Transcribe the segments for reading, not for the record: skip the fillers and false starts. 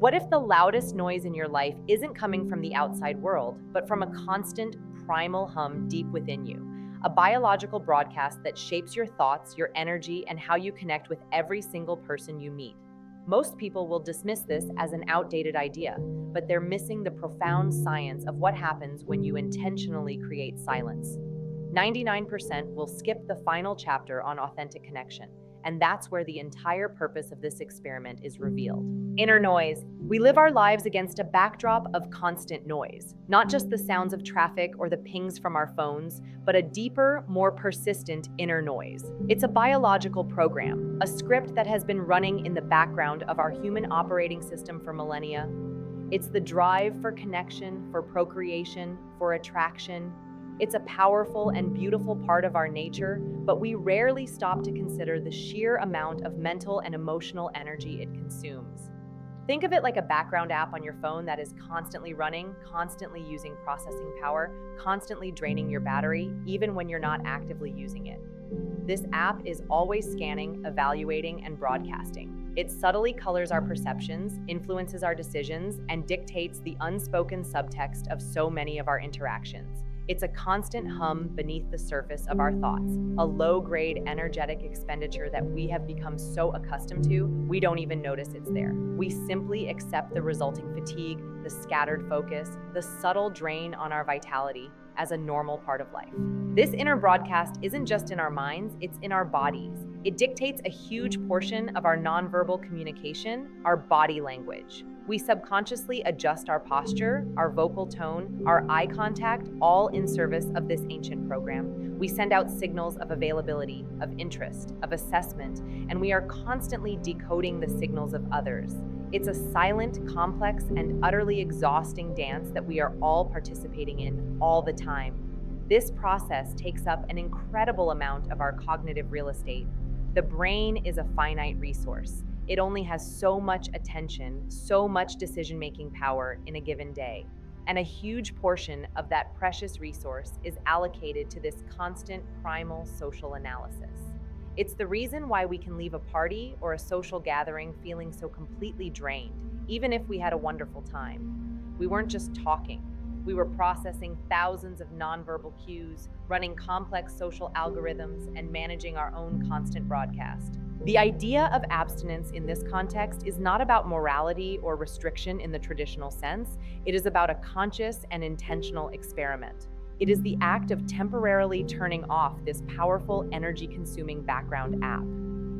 What if the loudest noise in your life isn't coming from the outside world, but from a constant, primal hum deep within you? A biological broadcast that shapes your thoughts, your energy, and how you connect with every single person you meet. Most people will dismiss this as an outdated idea, but they're missing the profound science of what happens when you intentionally create silence. 99% will skip the final chapter on authentic connection, and that's where the entire purpose of this experiment is revealed. Inner noise. We live our lives against a backdrop of constant noise, not just the sounds of traffic or the pings from our phones, but a deeper, more persistent inner noise. It's a biological program, a script that has been running in the background of our human operating system for millennia. It's the drive for connection, for procreation, for attraction. It's a powerful and beautiful part of our nature, but we rarely stop to consider the sheer amount of mental and emotional energy it consumes. Think of it like a background app on your phone that is constantly running, constantly using processing power, constantly draining your battery, even when you're not actively using it. This app is always scanning, evaluating, and broadcasting. It subtly colors our perceptions, influences our decisions, and dictates the unspoken subtext of so many of our interactions. It's a constant hum beneath the surface of our thoughts, a low-grade energetic expenditure that we have become so accustomed to, we don't even notice it's there. We simply accept the resulting fatigue, the scattered focus, the subtle drain on our vitality as a normal part of life. This inner broadcast isn't just in our minds, it's in our bodies. It dictates a huge portion of our nonverbal communication, our body language. We subconsciously adjust our posture, our vocal tone, our eye contact, all in service of this ancient program. We send out signals of availability, of interest, of assessment, and we are constantly decoding the signals of others. It's a silent, complex, and utterly exhausting dance that we are all participating in all the time. This process takes up an incredible amount of our cognitive real estate. The brain is a finite resource. It only has so much attention, so much decision-making power in a given day. And a huge portion of that precious resource is allocated to this constant primal social analysis. It's the reason why we can leave a party or a social gathering feeling so completely drained, even if we had a wonderful time. We weren't just talking. We were processing thousands of nonverbal cues, running complex social algorithms, and managing our own constant broadcast. The idea of abstinence in this context is not about morality or restriction in the traditional sense. It is about a conscious and intentional experiment. It is the act of temporarily turning off this powerful, energy-consuming background app.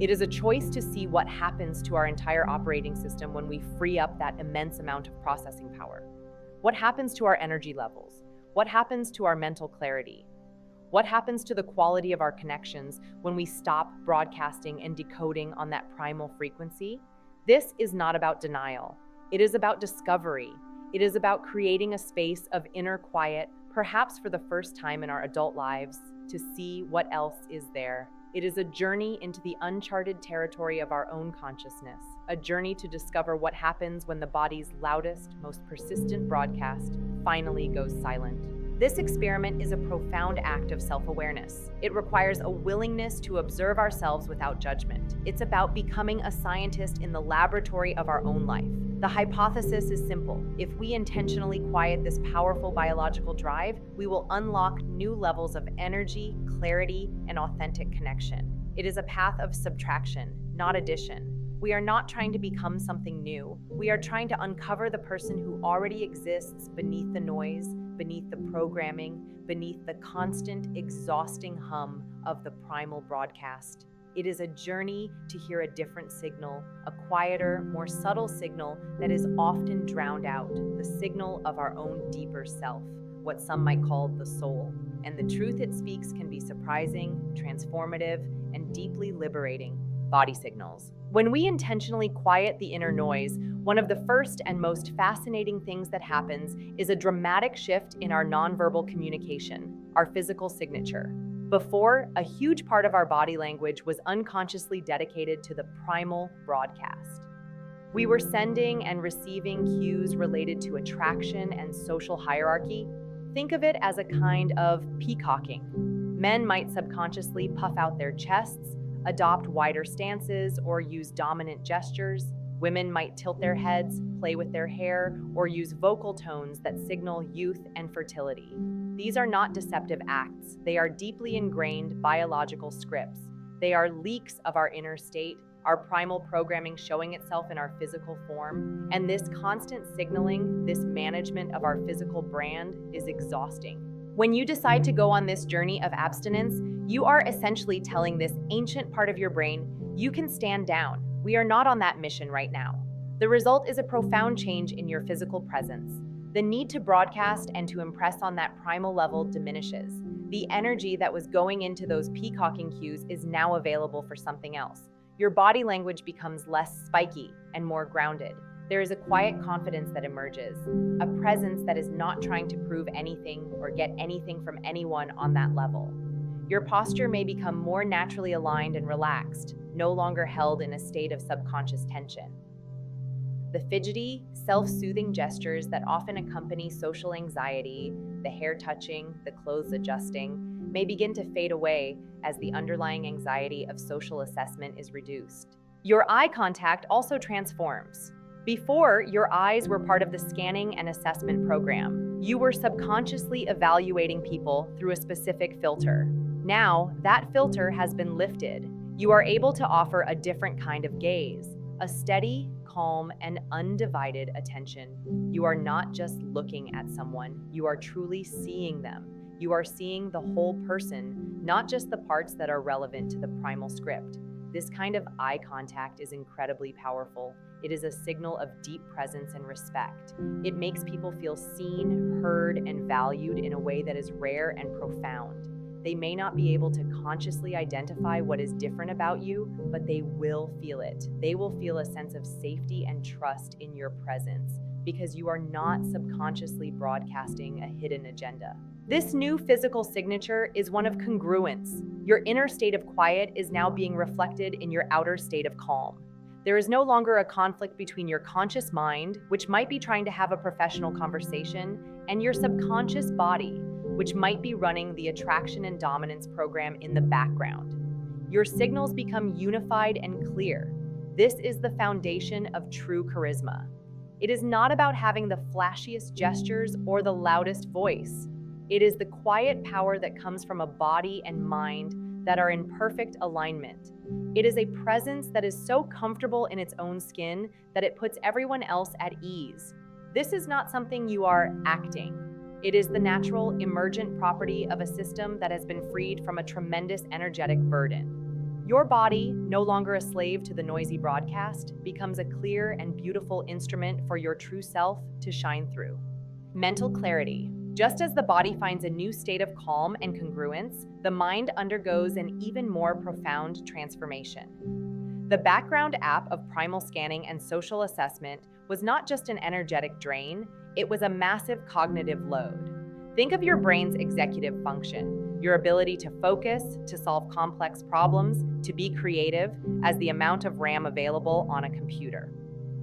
It is a choice to see what happens to our entire operating system when we free up that immense amount of processing power. What happens to our energy levels? What happens to our mental clarity? What happens to the quality of our connections when we stop broadcasting and decoding on that primal frequency? This is not about denial. It is about discovery. It is about creating a space of inner quiet, perhaps for the first time in our adult lives, to see what else is there. It is a journey into the uncharted territory of our own consciousness, a journey to discover what happens when the body's loudest, most persistent broadcast finally goes silent. This experiment is a profound act of self-awareness. It requires a willingness to observe ourselves without judgment. It's about becoming a scientist in the laboratory of our own life. The hypothesis is simple. If we intentionally quiet this powerful biological drive, we will unlock new levels of energy, clarity, and authentic connection. It is a path of subtraction, not addition. We are not trying to become something new. We are trying to uncover the person who already exists beneath the noise, beneath the programming, beneath the constant, exhausting hum of the primal broadcast. It is a journey to hear a different signal, a quieter, more subtle signal that is often drowned out, the signal of our own deeper self, what some might call the soul. And the truth it speaks can be surprising, transformative, and deeply liberating. Body signals. When we intentionally quiet the inner noise, one of the first and most fascinating things that happens is a dramatic shift in our nonverbal communication, our physical signature. Before, a huge part of our body language was unconsciously dedicated to the primal broadcast. We were sending and receiving cues related to attraction and social hierarchy. Think of it as a kind of peacocking. Men might subconsciously puff out their chests, adopt wider stances, or use dominant gestures. Women might tilt their heads, play with their hair, or use vocal tones that signal youth and fertility. These are not deceptive acts. They are deeply ingrained biological scripts. They are leaks of our inner state, our primal programming showing itself in our physical form, and this constant signaling, this management of our physical brand is exhausting. When you decide to go on this journey of abstinence, you are essentially telling this ancient part of your brain, you can stand down. We are not on that mission right now. The result is a profound change in your physical presence. The need to broadcast and to impress on that primal level diminishes. The energy that was going into those peacocking cues is now available for something else. Your body language becomes less spiky and more grounded. There is a quiet confidence that emerges, a presence that is not trying to prove anything or get anything from anyone on that level. Your posture may become more naturally aligned and relaxed, no longer held in a state of subconscious tension. The fidgety, self-soothing gestures that often accompany social anxiety, the hair touching, the clothes adjusting, may begin to fade away as the underlying anxiety of social assessment is reduced. Your eye contact also transforms. Before, your eyes were part of the scanning and assessment program. You were subconsciously evaluating people through a specific filter. Now, that filter has been lifted. You are able to offer a different kind of gaze, a steady, calm, and undivided attention. You are not just looking at someone, you are truly seeing them. You are seeing the whole person, not just the parts that are relevant to the primal script. This kind of eye contact is incredibly powerful. It is a signal of deep presence and respect. It makes people feel seen, heard, and valued in a way that is rare and profound. They may not be able to consciously identify what is different about you, but they will feel it. They will feel a sense of safety and trust in your presence because you are not subconsciously broadcasting a hidden agenda. This new physical signature is one of congruence. Your inner state of quiet is now being reflected in your outer state of calm. There is no longer a conflict between your conscious mind, which might be trying to have a professional conversation, and your subconscious body, which might be running the attraction and dominance program in the background. Your signals become unified and clear. This is the foundation of true charisma. It is not about having the flashiest gestures or the loudest voice. It is the quiet power that comes from a body and mind that are in perfect alignment. It is a presence that is so comfortable in its own skin that it puts everyone else at ease. This is not something you are acting. It is the natural, emergent property of a system that has been freed from a tremendous energetic burden. Your body, no longer a slave to the noisy broadcast, becomes a clear and beautiful instrument for your true self to shine through. Mental clarity. Just as the body finds a new state of calm and congruence, the mind undergoes an even more profound transformation. The background app of primal scanning and social assessment was not just an energetic drain, it was a massive cognitive load. Think of your brain's executive function, your ability to focus, to solve complex problems, to be creative, as the amount of RAM available on a computer.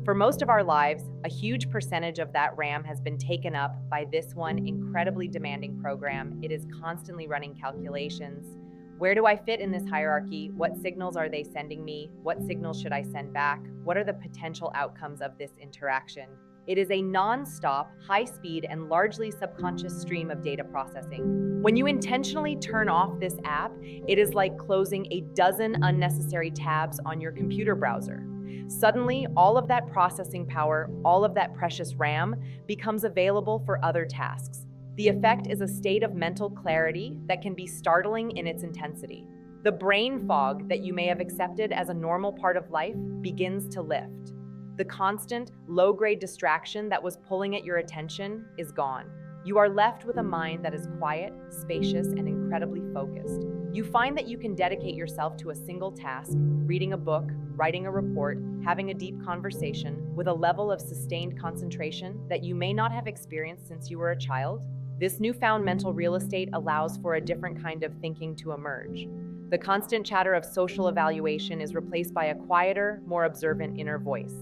For most of our lives, a huge percentage of that RAM has been taken up by this one incredibly demanding program. It is constantly running calculations. Where do I fit in this hierarchy? What signals are they sending me? What signals should I send back? What are the potential outcomes of this interaction? It is a non-stop, high-speed, and largely subconscious stream of data processing. When you intentionally turn off this app, it is like closing a dozen unnecessary tabs on your computer browser. Suddenly, all of that processing power, all of that precious RAM, becomes available for other tasks. The effect is a state of mental clarity that can be startling in its intensity. The brain fog that you may have accepted as a normal part of life begins to lift. The constant, low-grade distraction that was pulling at your attention is gone. You are left with a mind that is quiet, spacious, and incredibly focused. You find that you can dedicate yourself to a single task, reading a book, writing a report, having a deep conversation, with a level of sustained concentration that you may not have experienced since you were a child. This newfound mental real estate allows for a different kind of thinking to emerge. The constant chatter of social evaluation is replaced by a quieter, more observant inner voice.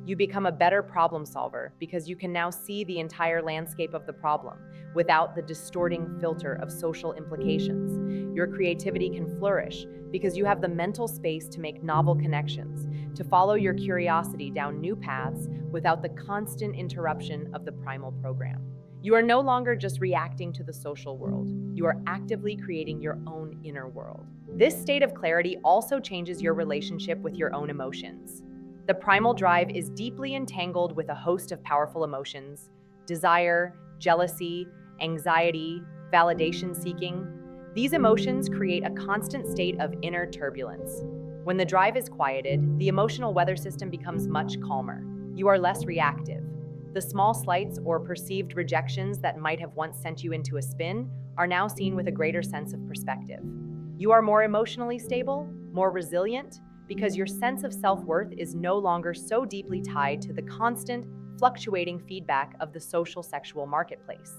You become a better problem solver because you can now see the entire landscape of the problem without the distorting filter of social implications. Your creativity can flourish because you have the mental space to make novel connections, to follow your curiosity down new paths without the constant interruption of the primal program. You are no longer just reacting to the social world. You are actively creating your own inner world. This state of clarity also changes your relationship with your own emotions. The primal drive is deeply entangled with a host of powerful emotions: desire, jealousy, anxiety, validation seeking. These emotions create a constant state of inner turbulence. When the drive is quieted, the emotional weather system becomes much calmer. You are less reactive. The small slights or perceived rejections that might have once sent you into a spin are now seen with a greater sense of perspective. You are more emotionally stable, more resilient, because your sense of self-worth is no longer so deeply tied to the constant, fluctuating feedback of the social sexual marketplace.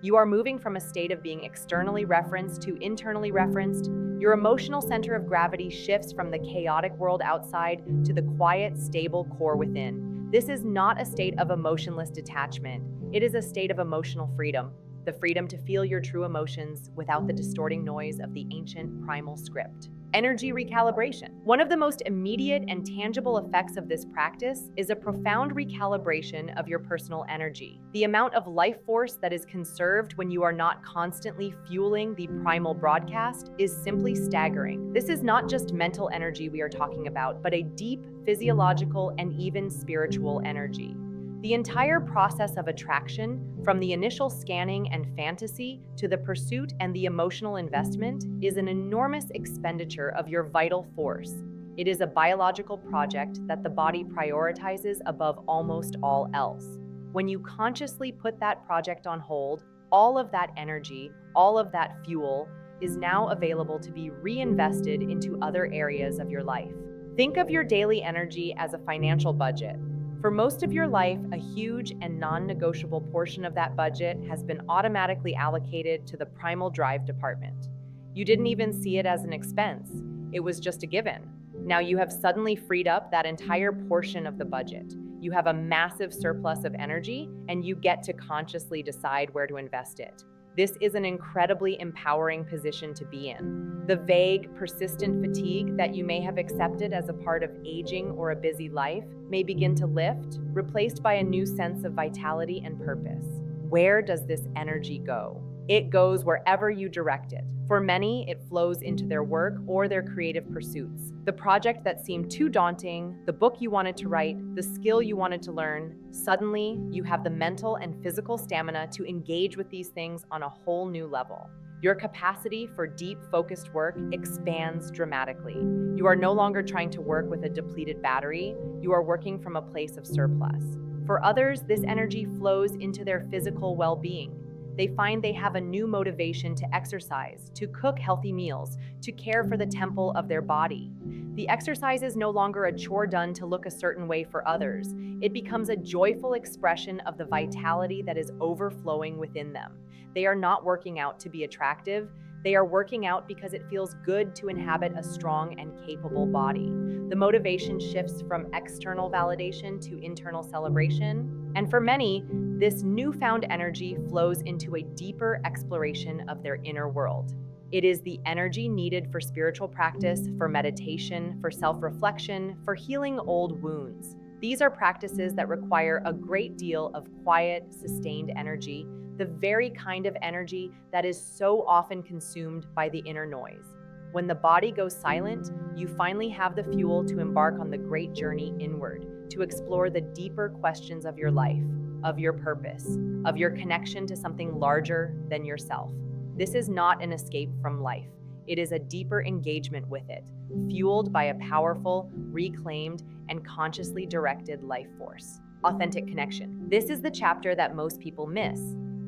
You are moving from a state of being externally referenced to internally referenced. Your emotional center of gravity shifts from the chaotic world outside to the quiet, stable core within. This is not a state of emotionless detachment. It is a state of emotional freedom, the freedom to feel your true emotions without the distorting noise of the ancient primal script. Energy recalibration. One of the most immediate and tangible effects of this practice is a profound recalibration of your personal energy. The amount of life force that is conserved when you are not constantly fueling the primal broadcast is simply staggering. This is not just mental energy we are talking about, but a deep physiological and even spiritual energy. The entire process of attraction, from the initial scanning and fantasy to the pursuit and the emotional investment, is an enormous expenditure of your vital force. It is a biological project that the body prioritizes above almost all else. When you consciously put that project on hold, all of that energy, all of that fuel, is now available to be reinvested into other areas of your life. Think of your daily energy as a financial budget. For most of your life, a huge and non-negotiable portion of that budget has been automatically allocated to the primal drive department. You didn't even see it as an expense. It was just a given. Now you have suddenly freed up that entire portion of the budget. You have a massive surplus of energy, and you get to consciously decide where to invest it. This is an incredibly empowering position to be in. The vague, persistent fatigue that you may have accepted as a part of aging or a busy life may begin to lift, replaced by a new sense of vitality and purpose. Where does this energy go? It goes wherever you direct it. For many, it flows into their work or their creative pursuits. The project that seemed too daunting, the book you wanted to write, the skill you wanted to learn, suddenly you have the mental and physical stamina to engage with these things on a whole new level. Your capacity for deep, focused work expands dramatically. You are no longer trying to work with a depleted battery. You are working from a place of surplus. For others, this energy flows into their physical well-being. They find they have a new motivation to exercise, to cook healthy meals, to care for the temple of their body. The exercise is no longer a chore done to look a certain way for others. It becomes a joyful expression of the vitality that is overflowing within them. They are not working out to be attractive. They are working out because it feels good to inhabit a strong and capable body. The motivation shifts from external validation to internal celebration. And for many, this newfound energy flows into a deeper exploration of their inner world. It is the energy needed for spiritual practice, for meditation, for self-reflection, for healing old wounds. These are practices that require a great deal of quiet, sustained energy, the very kind of energy that is so often consumed by the inner noise. When the body goes silent, you finally have the fuel to embark on the great journey inward, to explore the deeper questions of your life, of your purpose, of your connection to something larger than yourself. This is not an escape from life. It is a deeper engagement with it, fueled by a powerful, reclaimed, and consciously directed life force. Authentic connection. This is the chapter that most people miss,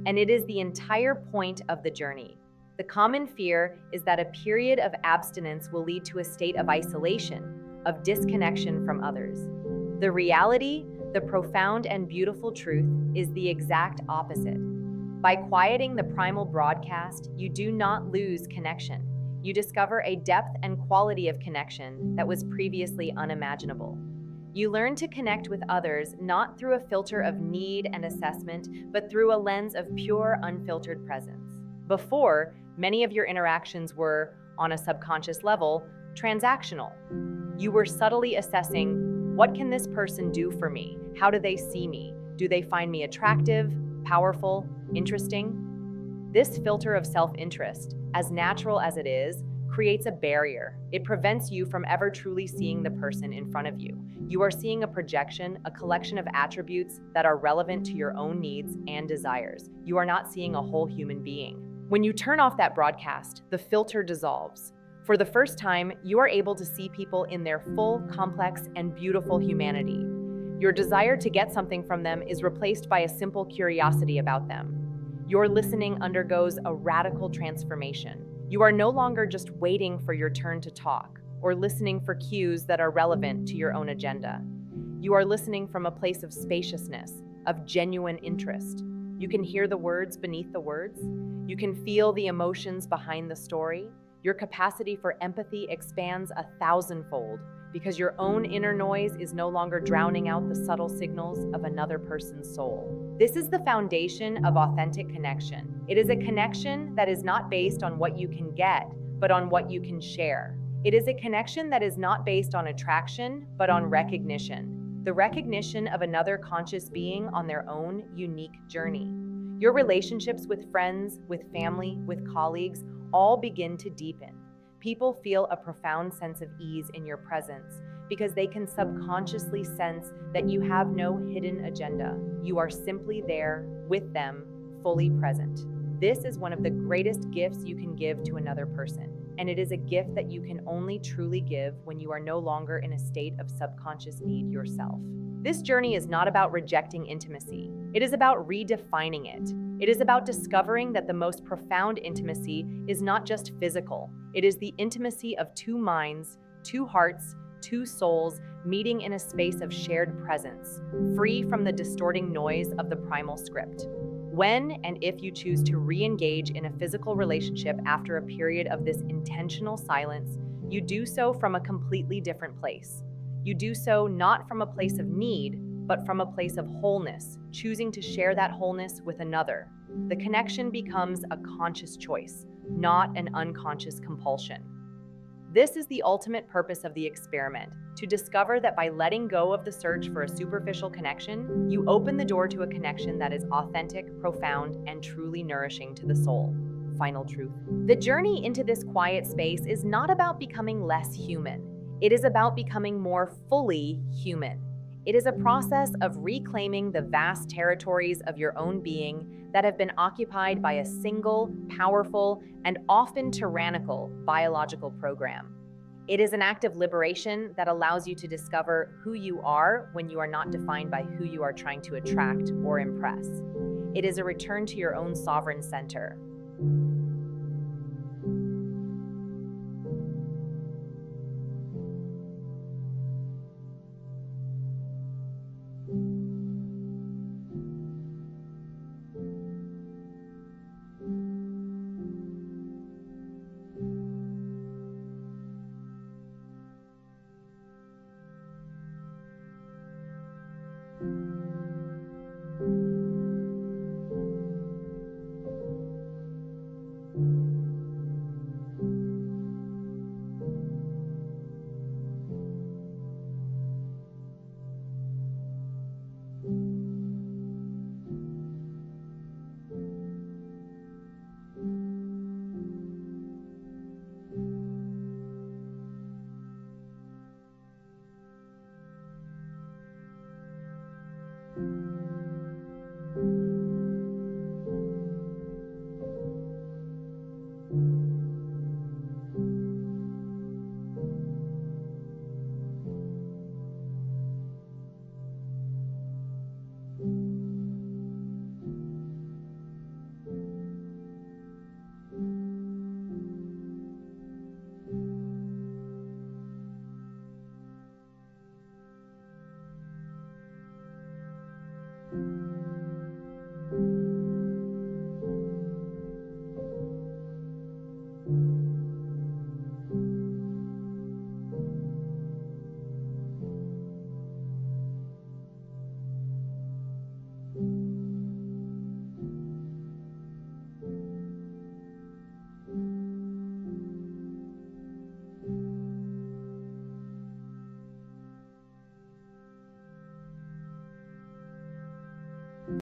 and it is the entire point of the journey. The common fear is that a period of abstinence will lead to a state of isolation, of disconnection from others. The reality, the profound and beautiful truth, is the exact opposite. By quieting the primal broadcast, you do not lose connection. You discover a depth and quality of connection that was previously unimaginable. You learn to connect with others not through a filter of need and assessment, but through a lens of pure, unfiltered presence. Before, Many of your interactions were, on a subconscious level, transactional. You were subtly assessing, what can this person do for me? How do they see me? Do they find me attractive, powerful, interesting? This filter of self-interest, as natural as it is, creates a barrier. It prevents you from ever truly seeing the person in front of you. You are seeing a projection, a collection of attributes that are relevant to your own needs and desires. You are not seeing a whole human being. When you turn off that broadcast, the filter dissolves. For the first time, you are able to see people in their full, complex, and beautiful humanity. Your desire to get something from them is replaced by a simple curiosity about them. Your listening undergoes a radical transformation. You are no longer just waiting for your turn to talk or listening for cues that are relevant to your own agenda. You are listening from a place of spaciousness, of genuine interest. You can hear the words beneath the words. You can feel the emotions behind the story. Your capacity for empathy expands 1,000-fold because your own inner noise is no longer drowning out the subtle signals of another person's soul. This is the foundation of authentic connection. It is a connection that is not based on what you can get, but on what you can share. It is a connection that is not based on attraction, but on recognition. The recognition of another conscious being on their own unique journey. Your relationships with friends, with family, with colleagues, all begin to deepen. People feel a profound sense of ease in your presence because they can subconsciously sense that you have no hidden agenda. You are simply there with them, fully present. This is one of the greatest gifts you can give to another person, and it is a gift that you can only truly give when you are no longer in a state of subconscious need yourself. This journey is not about rejecting intimacy. It is about redefining it. It is about discovering that the most profound intimacy is not just physical. It is the intimacy of two minds, two hearts, two souls meeting in a space of shared presence, free from the distorting noise of the primal script. When and if you choose to re-engage in a physical relationship after a period of this intentional silence, you do so from a completely different place. You do so not from a place of need, but from a place of wholeness, choosing to share that wholeness with another. The connection becomes a conscious choice, not an unconscious compulsion. This is the ultimate purpose of the experiment, to discover that by letting go of the search for a superficial connection, you open the door to a connection that is authentic, profound, and truly nourishing to the soul. Final truth. The journey into this quiet space is not about becoming less human. It is about becoming more fully human. It is a process of reclaiming the vast territories of your own being that have been occupied by a single, powerful, and often tyrannical biological program. It is an act of liberation that allows you to discover who you are when you are not defined by who you are trying to attract or impress. It is a return to your own sovereign center.